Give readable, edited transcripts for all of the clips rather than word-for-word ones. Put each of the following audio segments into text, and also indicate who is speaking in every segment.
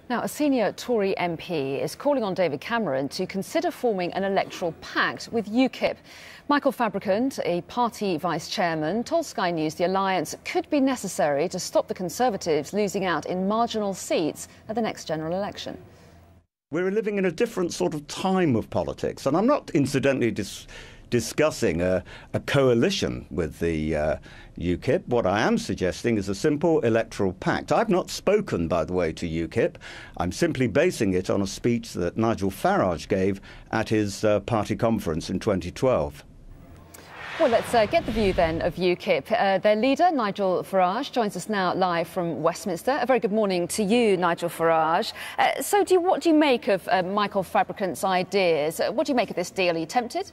Speaker 1: Now, a senior Tory MP is calling on David Cameron to consider forming an electoral pact with UKIP. Michael Fabricant, a party vice-chairman, told Sky News the alliance could be necessary to stop the Conservatives losing out in marginal seats at the next general election.
Speaker 2: We're living in a different sort of time of politics, and I'm not incidentally discussing a coalition with the UKIP. What I am suggesting is a simple electoral pact. I've not spoken, by the way, to UKIP. I'm simply basing it on a speech that Nigel Farage gave at his party conference in 2012.
Speaker 1: Well, let's get the view then of UKIP. Their leader, Nigel Farage, joins us now live from Westminster. A very good morning to you, Nigel Farage. What do you make of Michael Fabricant's ideas? What do you make of this deal? Are you tempted?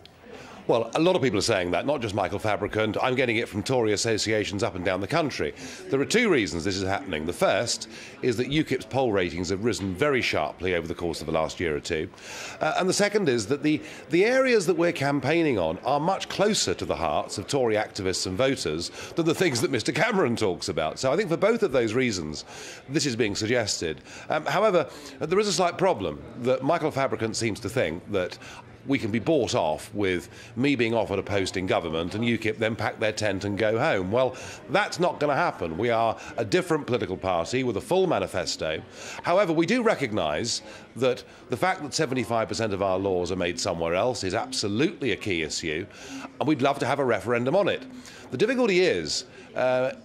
Speaker 3: Well, a lot of people are saying that, not just Michael Fabricant. I'm getting it from Tory associations up and down the country. There are two reasons this is happening. The first is that UKIP's poll ratings have risen very sharply over the course of the last year or two. And the second is that the areas that we're campaigning on are much closer to the hearts of Tory activists and voters than the things that Mr Cameron talks about. So I think for both of those reasons, this is being suggested. However, there is a slight problem that Michael Fabricant seems to think that we can be bought off with me being offered a post in government and UKIP then pack their tent and go home. Well, that's not going to happen. We are a different political party with a full manifesto. However, we do recognise that the fact that 75% of our laws are made somewhere else is absolutely a key issue, and we'd love to have a referendum on it. The difficulty is,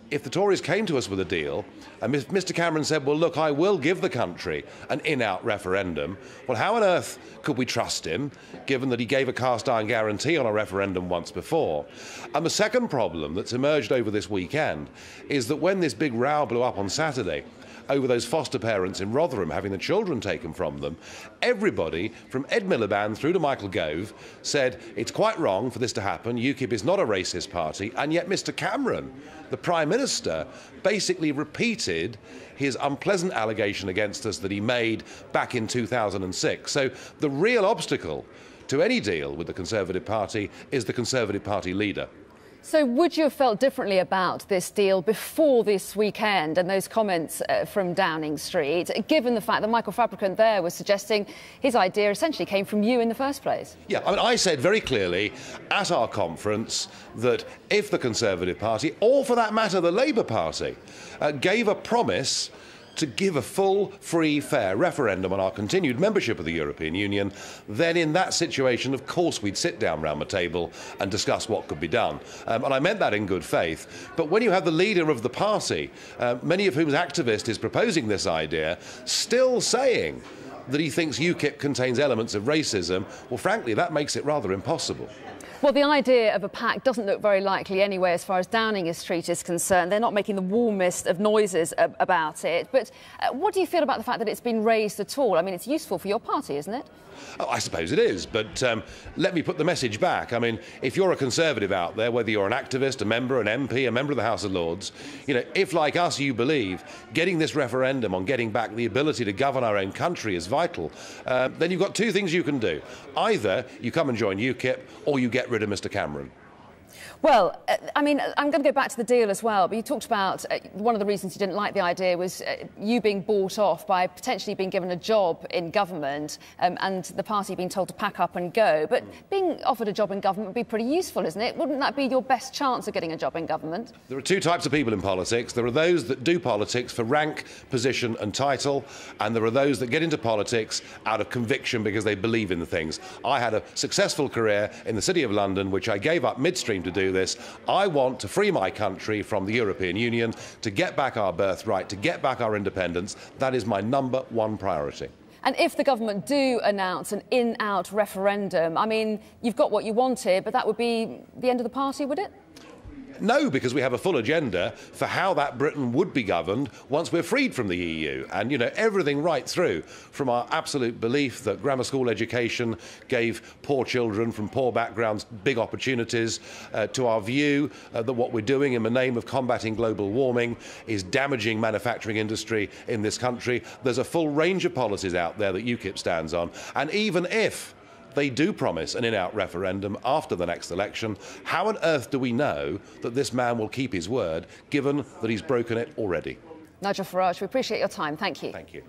Speaker 3: if the Tories came to us with a deal and Mr Cameron said, well, look, I will give the country an in-out referendum, well, how on earth could we trust him, given that he gave a cast-iron guarantee on a referendum once before? And the second problem that's emerged over this weekend is that when this big row blew up on Saturday over those foster parents in Rotherham having the children taken from them, everybody, from Ed Miliband through to Michael Gove, said it's quite wrong for this to happen. UKIP is not a racist party. And yet Mr Cameron, the Prime Minister, basically repeated his unpleasant allegation against us that he made back in 2006. So the real obstacle to any deal with the Conservative Party is the Conservative Party leader.
Speaker 1: So would you have felt differently about this deal before this weekend and those comments from Downing Street, given the fact that Michael Fabricant there was suggesting his idea essentially came from you in the first place?
Speaker 3: Yeah, I mean, I said very clearly at our conference that if the Conservative Party, or for that matter the Labour Party, gave a promise to give a full, free, fair referendum on our continued membership of the European Union, then in that situation, of course, we'd sit down round the table and discuss what could be done. And I meant that in good faith. But when you have the leader of the party, many of whom's activist is proposing this idea, still saying that he thinks UKIP contains elements of racism, well, frankly, that makes it rather impossible.
Speaker 1: Well, the idea of a pact doesn't look very likely anyway as far as Downing Street is concerned. They're not making the warmest of noises about it. But what do you feel about the fact that it's been raised at all? I mean, it's useful for your party, isn't it?
Speaker 3: Oh, I suppose it is, but let me put the message back. I mean, if you're a Conservative out there, whether you're an activist, a member, an MP, a member of the House of Lords, you know, if, like us, you believe getting this referendum on getting back the ability to govern our own country is vital, then you've got two things you can do. Either you come and join UKIP, or you get rid of Mr Cameron.
Speaker 1: Well, I mean, I'm going to go back to the deal as well, but you talked about one of the reasons you didn't like the idea was you being bought off by potentially being given a job in government and the party being told to pack up and go. But being offered a job in government would be pretty useful, isn't it? Wouldn't that be your best chance of getting a job in government? There
Speaker 3: are two types of people in politics. There are those that do politics for rank, position and title, and there are those that get into politics out of conviction because they believe in the things. I had a successful career in the City of London, which I gave up midstream to do this. I want to free my country from the European Union, to get back our birthright, to get back our independence. That is my #1 priority.
Speaker 1: And if the government do announce an in-out referendum, I mean, you've got what you wanted, but that would be the end of the party, would it?
Speaker 3: No, because we have a full agenda for how that Britain would be governed once we're freed from the EU. And, you know, everything right through from our absolute belief that grammar school education gave poor children from poor backgrounds big opportunities, to our view that what we're doing in the name of combating global warming is damaging manufacturing industry in this country. There's a full range of policies out there that UKIP stands on. And even if they do promise an in-out referendum after the next election, how on earth do we know that this man will keep his word, given that he's broken it already?
Speaker 1: Nigel Farage, we appreciate your time. Thank you.
Speaker 3: Thank you.